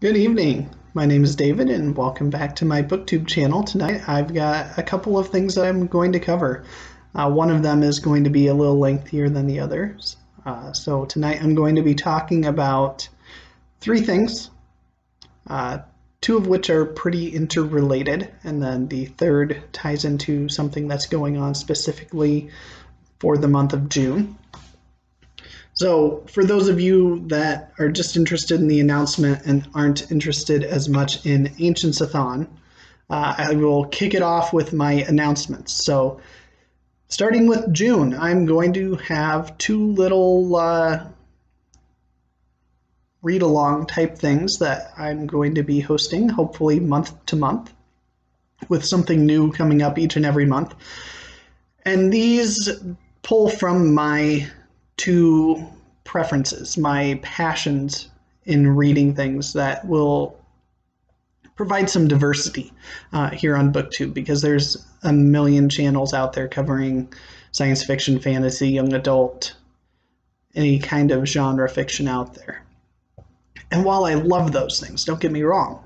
Good evening. My name is David, and welcome back to my BookTube channel. Tonight I've got a couple of things that I'm going to cover. One of them is going to be a little lengthier than the others. So tonight I'm going to be talking about three things, two of which are pretty interrelated, and then the third ties into something that's going on specifically for the month of June. So for those of you that are just interested in the announcement and aren't interested as much in Ancientsathon, I will kick it off with my announcements. So starting with June, I'm going to have two little read-along type things that I'm going to be hosting, hopefully month to month, with something new coming up each and every month. And these pull from my two preferences, my passions in reading things that will provide some diversity here on BookTube, because there's a million channels out there covering science fiction, fantasy, young adult, any kind of genre fiction out there. And while I love those things, don't get me wrong,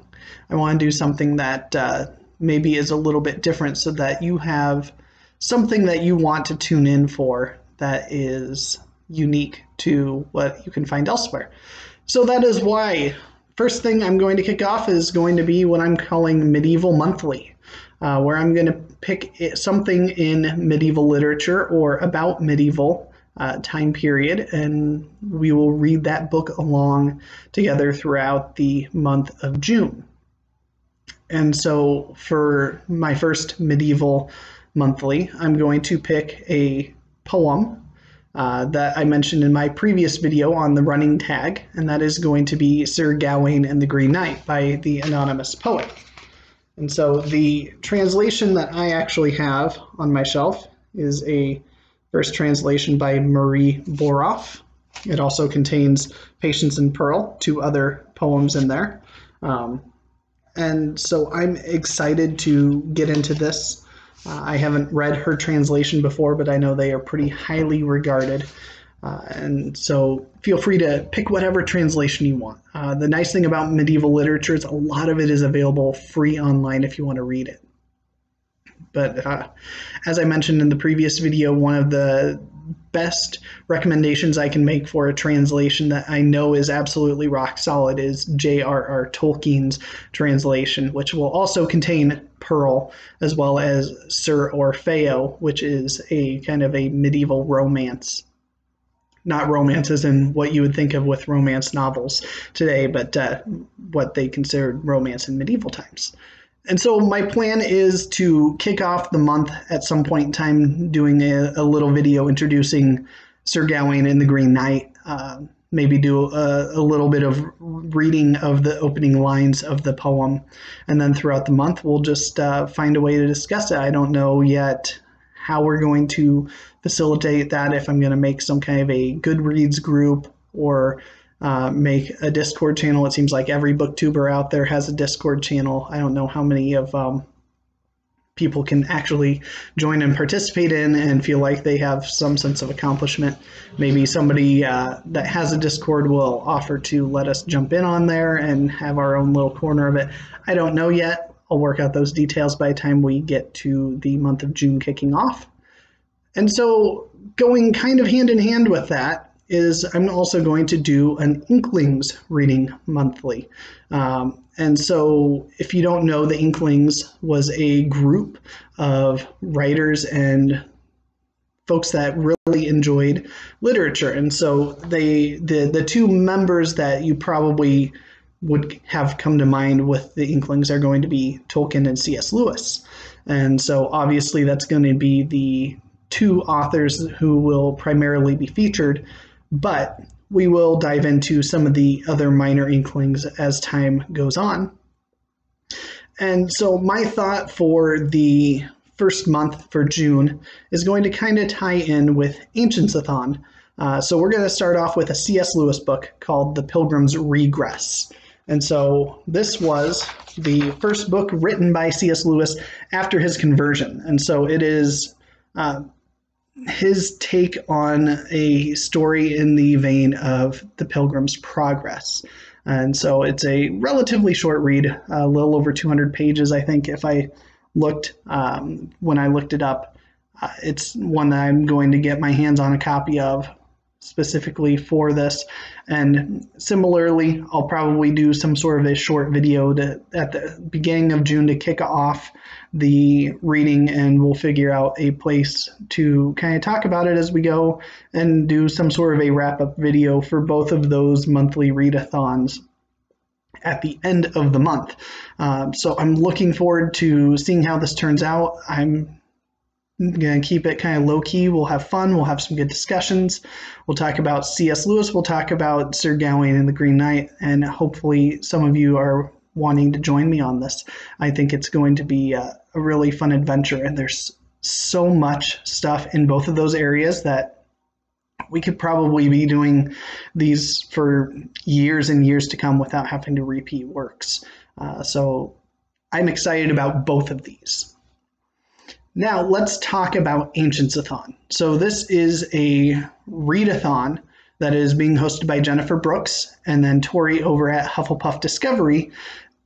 I want to do something that maybe is a little bit different so that you have something that you want to tune in for that is unique to what you can find elsewhere. So that is why first thing I'm going to kick off is going to be what I'm calling Medieval Monthly, where I'm going to pick something in medieval literature or about medieval time period, and we will read that book along together throughout the month of June. And so for my first Medieval Monthly, I'm going to pick a poem that I mentioned in my previous video on the running tag, and that is going to be Sir Gawain and the Green Knight by the anonymous poet. And so the translation that I actually have on my shelf is a first translation by Marie Boroff. It also contains Patience and Pearl, two other poems in there. And so I'm excited to get into this. I haven't read her translation before, but I know they are pretty highly regarded. And so feel free to pick whatever translation you want. The nice thing about medieval literature is a lot of it is available free online if you want to read it. But as I mentioned in the previous video, one of the best recommendations I can make for a translation that I know is absolutely rock solid is J.R.R. Tolkien's translation, which will also contain Pearl, as well as Sir Orfeo, which is a kind of a medieval romance. Not romance as in what you would think of with romance novels today, but what they considered romance in medieval times. And so my plan is to kick off the month at some point in time doing a little video introducing Sir Gawain and the Green Knight, maybe do a little bit of reading of the opening lines of the poem, and then throughout the month we'll just find a way to discuss it. I don't know yet how we're going to facilitate that, if I'm going to make some kind of a Goodreads group or make a Discord channel. It seems like every booktuber out there has a Discord channel. I don't know how many of people can actually join and participate in and feel like they have some sense of accomplishment. Maybe somebody that has a Discord will offer to let us jump in on there and have our own little corner of it. I don't know yet. I'll work out those details by the time we get to the month of June kicking off. And so going kind of hand in hand with that is I'm also going to do an Inklings reading monthly. And so if you don't know, the Inklings was a group of writers and folks that really enjoyed literature. And so the two members that you probably would have come to mind with the Inklings are going to be Tolkien and C.S. Lewis. And so obviously that's going to be the two authors who will primarily be featured, but we will dive into some of the other minor Inklings as time goes on. And so my thought for the first month for June is going to kind of tie in with Ancientsathon. So we're going to start off with a C.S. Lewis book called The Pilgrim's Regress. And so this was the first book written by C.S. Lewis after his conversion. And so it is his take on a story in the vein of The Pilgrim's Progress. And so it's a relatively short read, a little over 200 pages, I think, if I looked when I looked it up. It's one that I'm going to get my hands on a copy of specifically for this. And similarly, I'll probably do some sort of a short video at the beginning of June to kick off the reading, and we'll figure out a place to kind of talk about it as we go and do some sort of a wrap-up video for both of those monthly readathons at the end of the month. So I'm looking forward to seeing how this turns out. I'm going to keep it kind of low-key. We'll have fun. We'll have some good discussions. We'll talk about C.S. Lewis. We'll talk about Sir Gawain and the Green Knight, and hopefully some of you are wanting to join me on this. I think it's going to be a really fun adventure, and there's so much stuff in both of those areas that we could probably be doing these for years and years to come without having to repeat works. So I'm excited about both of these. Now let's talk about Ancientsathon. So this is a readathon that is being hosted by Jennifer Brooks and then Tori over at Hufflepuff Discovery.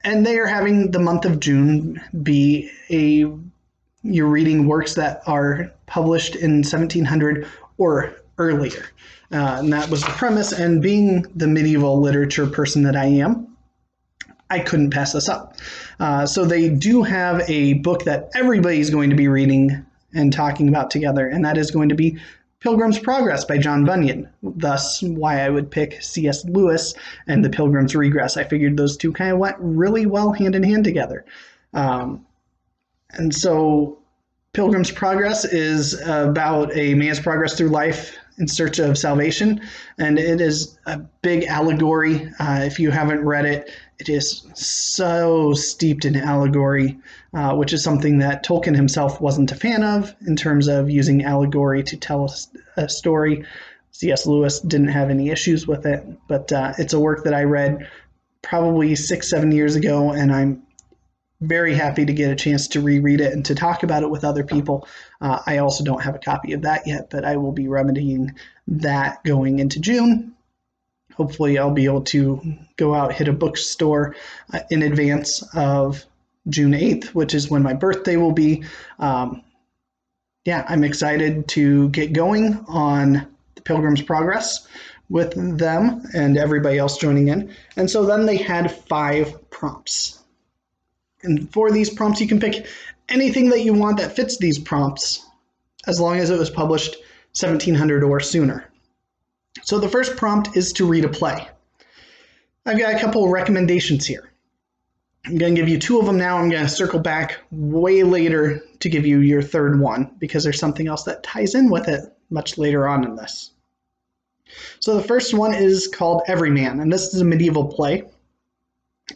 And they are having the month of June be you're reading works that are published in 1700 or earlier. And that was the premise. And being the medieval literature person that I am, I couldn't pass this up. So they do have a book that everybody's going to be reading and talking about together, and that is going to be Pilgrim's Progress by John Bunyan. Thus, why I would pick C.S. Lewis and the Pilgrim's Regress. I figured those two kind of went really well hand in hand together. And so Pilgrim's Progress is about a man's progress through life in search of salvation, and it is a big allegory. If you haven't read it, it is so steeped in allegory, which is something that Tolkien himself wasn't a fan of in terms of using allegory to tell a story. C.S. Lewis didn't have any issues with it, but it's a work that I read probably 6-7 years ago, and I'm very happy to get a chance to reread it and to talk about it with other people. I also don't have a copy of that yet, but I will be remedying that going into June. Hopefully I'll be able to go out, hit a bookstore in advance of June 8th, which is when my birthday will be. Yeah, I'm excited to get going on the Pilgrim's Progress with them and everybody else joining in. And so then they had 5 prompts. And for these prompts, you can pick anything that you want that fits these prompts, as long as it was published 1700 or sooner. So the first prompt is to read a play. I've got a couple of recommendations here. I'm going to give you 2 of them now. I'm going to circle back way later to give you your third one, because there's something else that ties in with it much later on in this. So the first one is called Everyman, and this is a medieval play.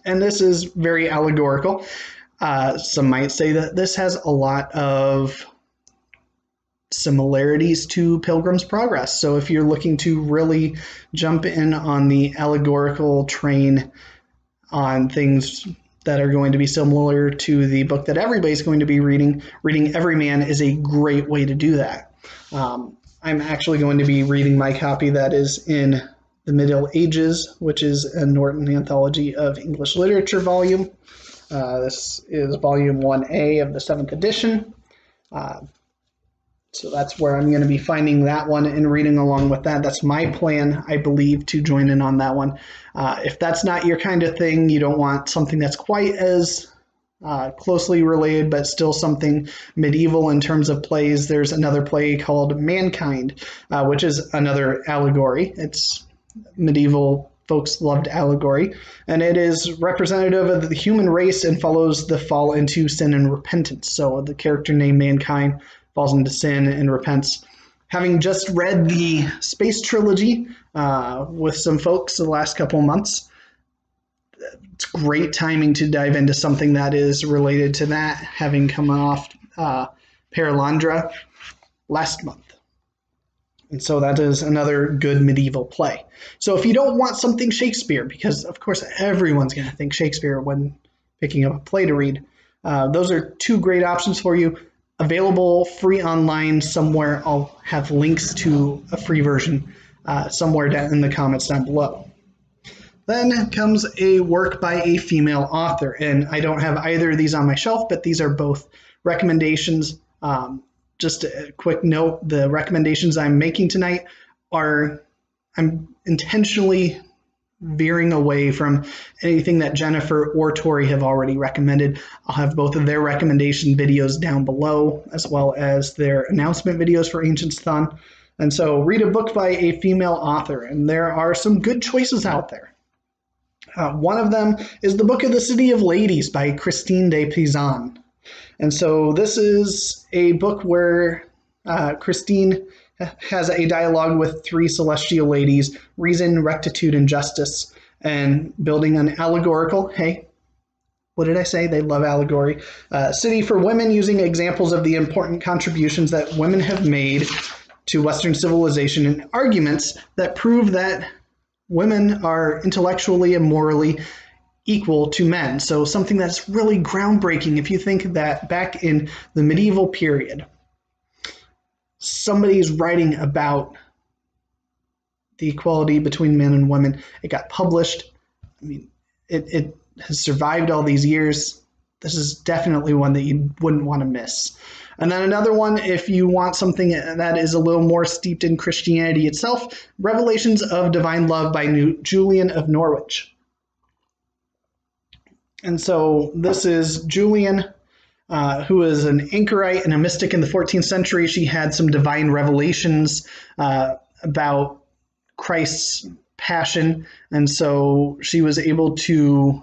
And this is very allegorical. Some might say that this has a lot of similarities to Pilgrim's Progress. So if you're looking to really jump in on the allegorical train on things that are going to be similar to the book that everybody's going to be reading Everyman is a great way to do that. I'm actually going to be reading my copy that is in the Middle Ages, which is a Norton Anthology of English Literature volume. This is volume 1A of the 7th edition. So that's where I'm going to be finding that one and reading along with that. That's my plan, I believe, to join in on that one. If that's not your kind of thing, you don't want something that's quite as closely related, but still something medieval in terms of plays, there's another play called Mankind, which is another allegory. It's medieval folks loved allegory, and it is representative of the human race and follows the fall into sin and repentance. So the character named Mankind falls into sin and repents. Having just read the Space Trilogy with some folks the last couple of months, it's great timing to dive into something that is related to that, having come off Paralandra last month. And so that is another good medieval play. So if you don't want something Shakespeare, because of course everyone's going to think Shakespeare when picking up a play to read, those are 2 great options for you. Available free online somewhere. I'll have links to a free version somewhere down in the comments down below. Then comes a work by a female author, and I don't have either of these on my shelf, but these are both recommendations. Just a quick note, the recommendations I'm making tonight are, I'm intentionally veering away from anything that Jennifer or Tori have already recommended. I'll have both of their recommendation videos down below, as well as their announcement videos for Ancientsathon. And so read a book by a female author, and there are some good choices out there. One of them is The Book of the City of Ladies by Criseyde de Pizan. And so this is a book where Christine has a dialogue with three celestial ladies, reason, rectitude, and justice, and building an allegorical, hey, what did I say? They love allegory. City for women, using examples of the important contributions that women have made to Western civilization and arguments that prove that women are intellectually and morally equal to men. So something that's really groundbreaking if you think that back in the medieval period, somebody's writing about the equality between men and women. It got published. I mean, it has survived all these years. This is definitely one that you wouldn't want to miss. And then another one, if you want something that is a little more steeped in Christianity itself, Revelations of Divine Love by Julian of Norwich. And so this is Julian, who is an anchorite and a mystic in the 14th century. She had some divine revelations about Christ's passion, and so she was able to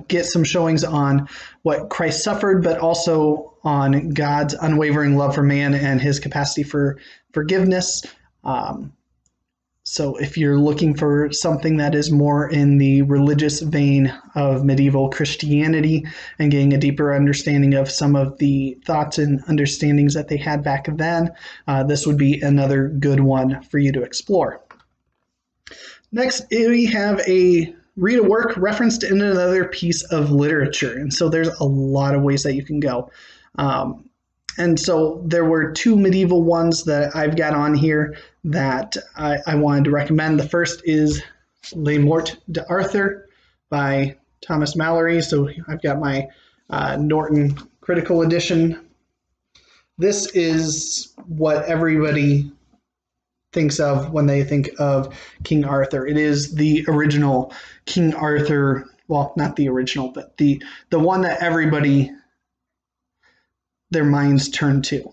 get some showings on what Christ suffered, but also on God's unwavering love for man and his capacity for forgiveness. So if you're looking for something that is more in the religious vein of medieval Christianity and getting a deeper understanding of some of the thoughts and understandings that they had back then, this would be another good one for you to explore. Next, we have read a work referenced in another piece of literature. And so there's a lot of ways that you can go. And so there were two medieval ones that I've got on here that I wanted to recommend. The first is Les Morte d'Arthur by Thomas Malory. So I've got my Norton Critical Edition. This is what everybody thinks of when they think of King Arthur. It is the original King Arthur, well, not the original, but the one that everybody, their minds turn to.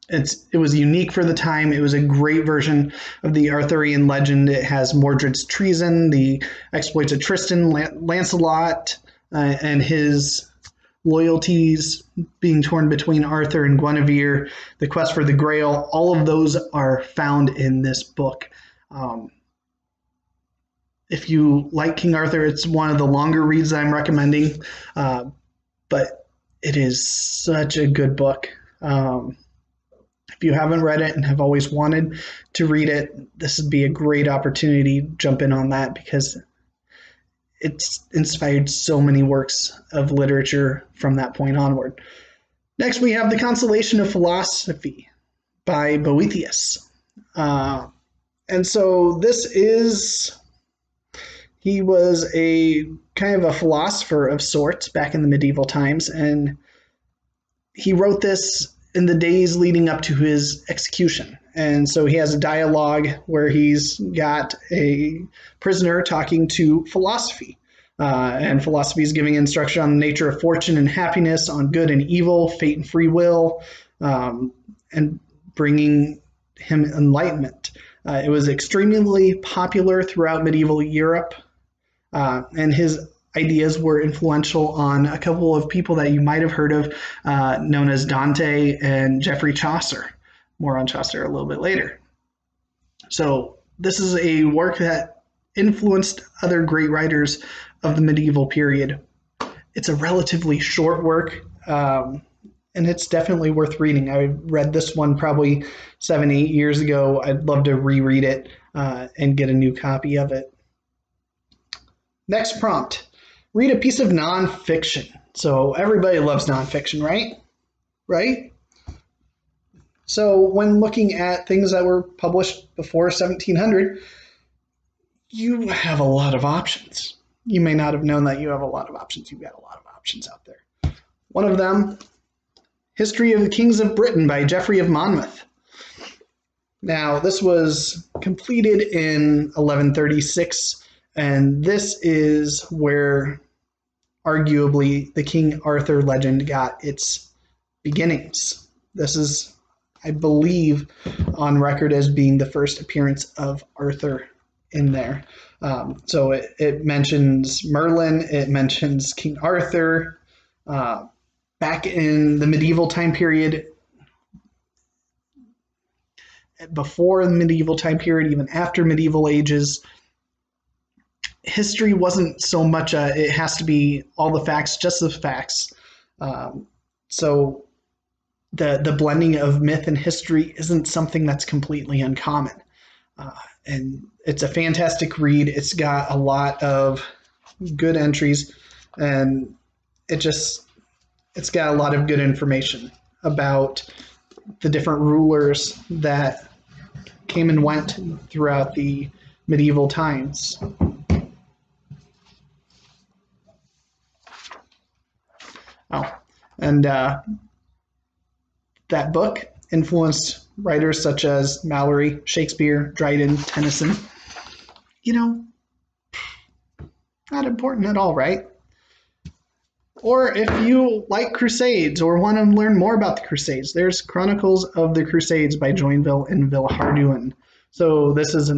It was unique for the time. It was a great version of the Arthurian legend. It has Mordred's treason, the exploits of Tristan, Lancelot, and his loyalties being torn between Arthur and Guinevere, the quest for the Grail. All of those are found in this book. If you like King Arthur, it's one of the longer reads that I'm recommending, but it is such a good book. If you haven't read it and have always wanted to read it, this would be a great opportunity to jump in on that, because it's inspired so many works of literature from that point onward. Next, we have The Consolation of Philosophy by Boethius. And so he was a kind of a philosopher of sorts back in the medieval times, and he wrote this in the days leading up to his execution. And so he has a dialogue where he's got a prisoner talking to philosophy. And philosophy is giving instruction on the nature of fortune and happiness, on good and evil, fate and free will, and bringing him enlightenment. It was extremely popular throughout medieval Europe, and his ideas were influential on a couple of people that you might have heard of, known as Dante and Geoffrey Chaucer. More on Chaucer a little bit later. So this is a work that influenced other great writers of the medieval period. It's a relatively short work, and it's definitely worth reading. I read this one probably 7-8 years ago. I'd love to reread it and get a new copy of it. Next prompt. Read a piece of nonfiction. So everybody loves nonfiction, right? Right? So when looking at things that were published before 1700, you have a lot of options. You may not have known that you have a lot of options. You've got a lot of options out there. One of them, History of the Kings of Britain by Geoffrey of Monmouth. Now, this was completed in 1136, and this is where arguably the King Arthur legend got its beginnings. This is, I believe, on record as being the first appearance of Arthur in there. So it mentions Merlin, it mentions King Arthur. Back in the medieval time period, before the medieval time period, even after medieval ages, history wasn't so much it has to be all the facts, just the facts. So the blending of myth and history isn't something that's completely uncommon. And it's a fantastic read. It's got a lot of good entries, and it's got a lot of good information about the different rulers that came and went throughout the medieval times. Oh, and that book influenced writers such as Malory, Shakespeare, Dryden, Tennyson. Not important at all, right? Or if you like Crusades or want to learn more about the Crusades, there's Chronicles of the Crusades by Joinville and Villehardouin. So this is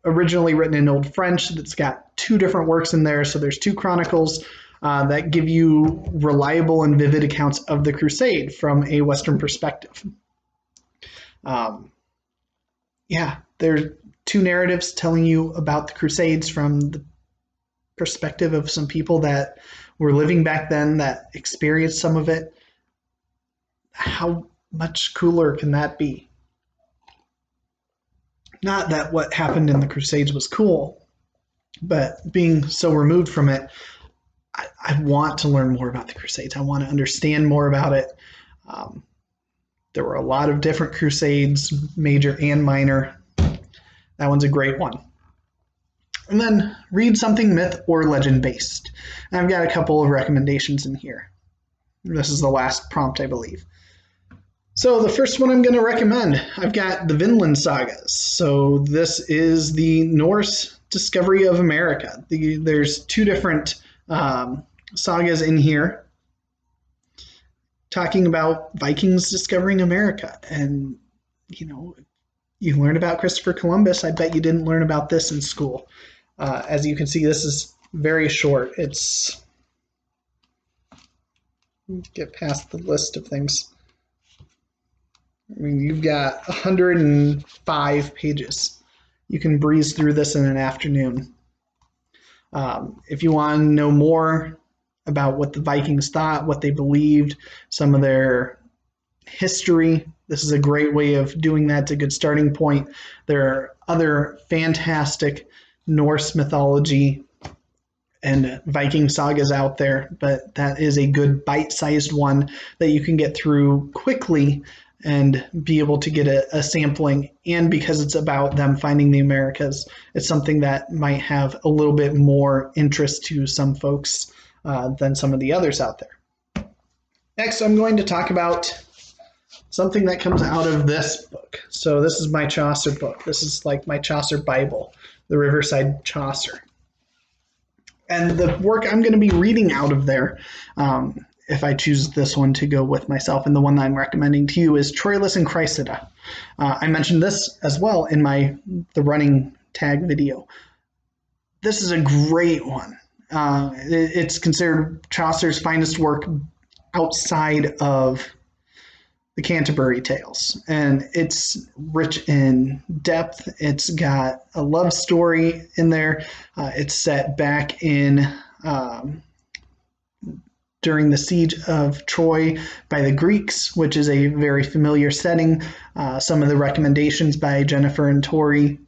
originally written in Old French. It's got two different works in there. So there's two chronicles that give you reliable and vivid accounts of the Crusade from a Western perspective. There's two narratives telling you about the Crusades from the perspective of some people that were living back then that experienced some of it. How much cooler can that be? Not that what happened in the Crusades was cool, but being so removed from it, I want to learn more about the Crusades. I want to understand more about it. There were a lot of different Crusades, major and minor. That one's a great one. And then read something myth or legend based. And I've got a couple of recommendations in here. This is the last prompt, I believe. So the first one I'm going to recommend, I've got the Vinland Sagas. So this is the Norse discovery of America. There's two different sagas in here talking about Vikings discovering America. And, you learned about Christopher Columbus. I bet you didn't learn about this in school. As you can see, this is very short. Get past the list of things. You've got 105 pages. You can breeze through this in an afternoon. If you want to know more about what the Vikings thought, what they believed, some of their history, this is a great way of doing that. It's a good starting point. There are other fantastic Norse mythology and Viking sagas out there, but that is a good bite-sized one that you can get through quickly and be able to get a sampling. And because it's about them finding the Americas, it's something that might have a little bit more interest to some folks than some of the others out there. Next, I'm going to talk about something that comes out of this book. So this is my Chaucer book. This is like my Chaucer Bible, the Riverside Chaucer. And the work I'm going to be reading out of there, if I choose this one to go with myself, and the one that I'm recommending to you is Troilus and Criseyde. I mentioned this as well in the running tag video. This is a great one. It's considered Chaucer's finest work outside of the Canterbury Tales, and it's rich in depth. It's got a love story in there. It's set back in during the siege of Troy by the Greeks, which is a very familiar setting. Some of the recommendations by Jennifer and Tori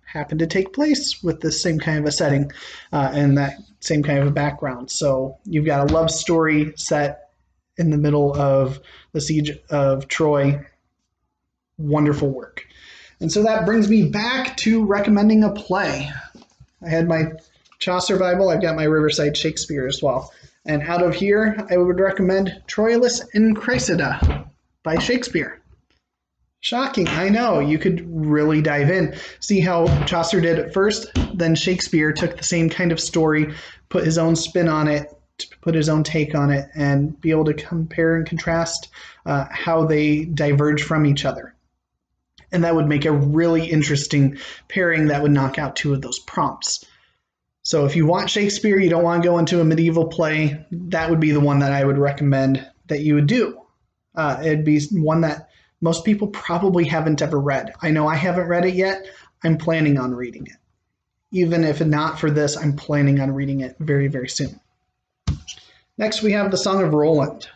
happen to take place with the same kind of a setting and that same kind of a background. So you've got a love story set in the middle of the siege of Troy. Wonderful work. And so that brings me back to recommending a play. I had my Chaucer Bible. I've got my Riverside Shakespeare as well. And out of here, I would recommend Troilus and Cressida by Shakespeare. Shocking, I know. You could really dive in. See how Chaucer did it first? Then Shakespeare took the same kind of story, put his own spin on it, put his own take on it, and be able to compare and contrast how they diverge from each other. And that would make a really interesting pairing that would knock out two of those prompts. So if you want Shakespeare, you don't want to go into a medieval play, that would be the one that I would recommend that you would do. It'd be one that most people probably haven't ever read. I know I haven't read it yet. I'm planning on reading it. Even if not for this, I'm planning on reading it very, very soon. Next, we have the Song of Roland.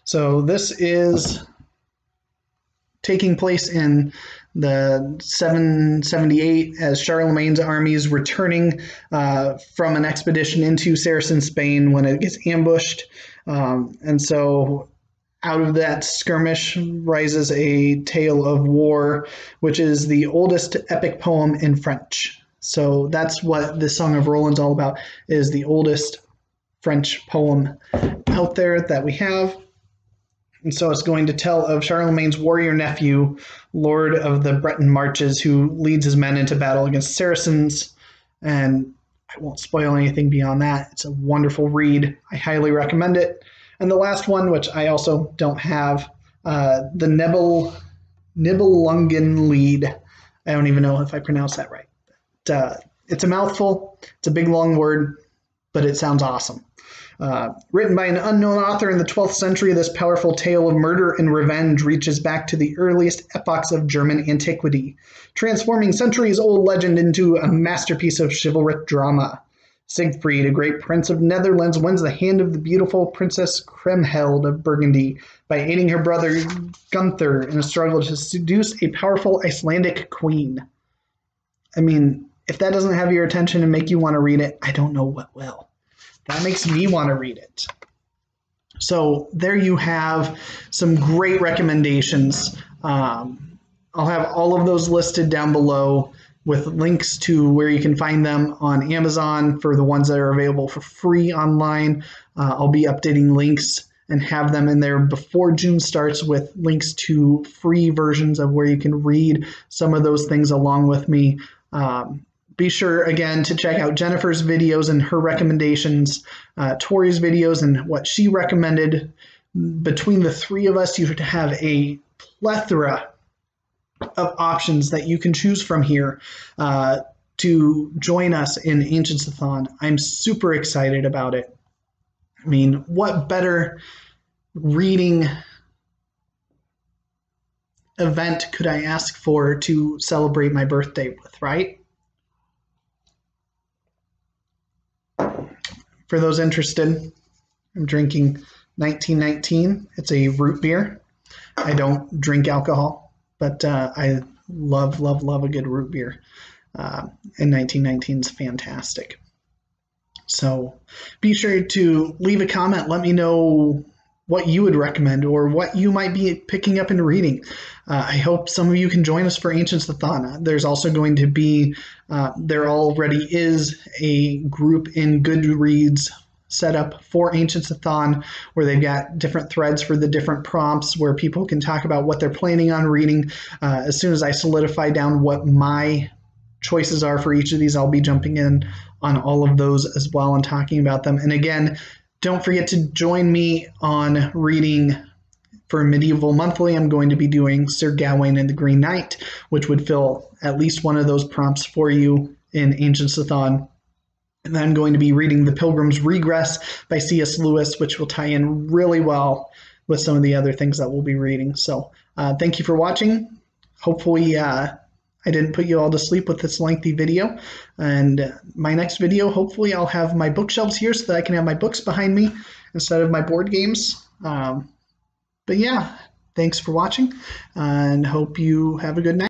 So this is taking place in the 778 as Charlemagne's army is returning from an expedition into Saracen Spain when it gets ambushed. And so out of that skirmish rises a tale of war, which is the oldest epic poem in French. So that's what the Song of Roland's all about, is the oldest French poem out there that we have. And so it's going to tell of Charlemagne's warrior nephew, Lord of the Breton Marches, who leads his men into battle against Saracens. And I won't spoil anything beyond that. It's a wonderful read. I highly recommend it. And the last one, which I also don't have, the Nibelundenlied. I don't even know if I pronounced that right. It's a mouthful. It's a big, long word, but it sounds awesome. Written by an unknown author in the 12th century, this powerful tale of murder and revenge reaches back to the earliest epochs of German antiquity, transforming centuries-old legend into a masterpiece of chivalric drama. Siegfried, a great prince of Netherlands, wins the hand of the beautiful Princess Kriemhild of Burgundy by aiding her brother Gunther in a struggle to seduce a powerful Icelandic queen. I mean, if that doesn't have your attention and make you want to read it, I don't know what will. That makes me want to read it. So there you have some great recommendations. I'll have all of those listed down below with links to where you can find them on Amazon for the ones that are available for free online. I'll be updating links and have them in there before June starts with links to free versions of where you can read some of those things along with me. Be sure, again, to check out Jennifer's videos and her recommendations, Tori's videos and what she recommended. Between the three of us, you have a plethora of options that you can choose from here to join us in Ancientsathon. I'm super excited about it. I mean, what better reading event could I ask for to celebrate my birthday with, right? For those interested, I'm drinking 1919. It's a root beer. I don't drink alcohol, but I love a good root beer. And 1919 is fantastic. So be sure to leave a comment. Let me know what you would recommend or what you might be picking up and reading. I hope some of you can join us for Ancientsathon. There's also going to be, there already is a group in Goodreads set up for Ancientsathon where they've got different threads for the different prompts where people can talk about what they're planning on reading. As soon as I solidify down what my choices are for each of these, I'll be jumping in on all of those as well and talking about them. And again, don't forget to join me on reading for Medieval Monthly. I'm going to be doing Sir Gawain and the Green Knight, which would fill at least one of those prompts for you in Ancientsathon. And then I'm going to be reading The Pilgrim's Regress by C.S. Lewis, which will tie in really well with some of the other things that we'll be reading. So thank you for watching. Hopefully I didn't put you all to sleep with this lengthy video. And my next video, hopefully I'll have my bookshelves here so that I can have my books behind me instead of my board games. But yeah, thanks for watching and hope you have a good night.